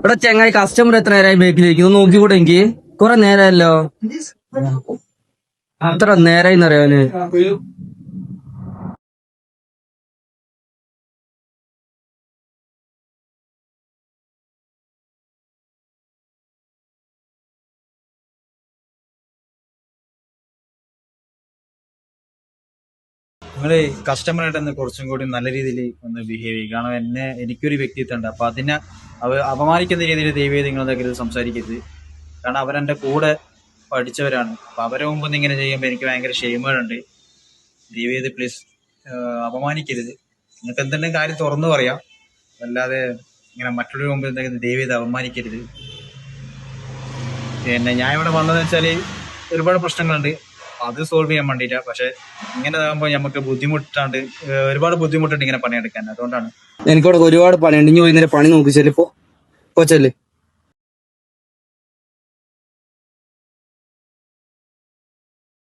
ഇവിടെ ചെങ്ങായി കസ്റ്റമർ എത്ര നേരമായി ബേക്കിലിരിക്കുന്നു നോക്കിക്കൂടെ എനിക്ക് കുറെ നേരമല്ലോ അത്ര നേരായിന്ന് അറിയാന് നിങ്ങള് കസ്റ്റമറായിട്ട് ഒന്ന് കുറച്ചും കൂടി നല്ല രീതിയിൽ ഒന്ന് ബിഹേവ് ചെയ്യും. കാരണം എനിക്കൊരു വ്യക്തിത്വം ഉണ്ട്. അപ്പൊ അതിനെ അപമാനിക്കുന്ന രീതിയിൽ ദയവേത് നിങ്ങളെന്തെങ്കിലും സംസാരിക്കരുത്. കാരണം അവരെന്റെ കൂടെ പഠിച്ചവരാണ്. അപ്പൊ അവരെ മുമ്പ് ഇങ്ങനെ ചെയ്യുമ്പോൾ എനിക്ക് ഭയങ്കര ഷെയിമുകളുണ്ട്. ദയവേത് പ്ലീസ് അപമാനിക്കരുത്. നിങ്ങൾക്ക് എന്തെങ്കിലും കാര്യം തുറന്നു പറയാം, അല്ലാതെ ഇങ്ങനെ മറ്റുള്ളവരുടെ മുമ്പ് എന്തെങ്കിലും ദയവേത് അപമാനിക്കരുത്. പിന്നെ ഞാൻ ഇവിടെ വന്നതെന്ന് വെച്ചാല് ഒരുപാട് പ്രശ്നങ്ങളുണ്ട്, അത് സോൾവ് ചെയ്യാൻ വേണ്ടിയിട്ടാ. പക്ഷെ ഇങ്ങനെ ആകുമ്പോൾ നമുക്ക് ബുദ്ധിമുട്ടാണ്ട്, ഒരുപാട് ബുദ്ധിമുട്ടുണ്ട് ഇങ്ങനെ പണിയെടുക്കാൻ. അതുകൊണ്ടാണ്. എനിക്കിവിടെ ഒരുപാട് പണിയുണ്ട്. ഇനി വൈകുന്നേരം പണി നോക്കിച്ചല്ലേ ഇപ്പൊ ചെല്ല്.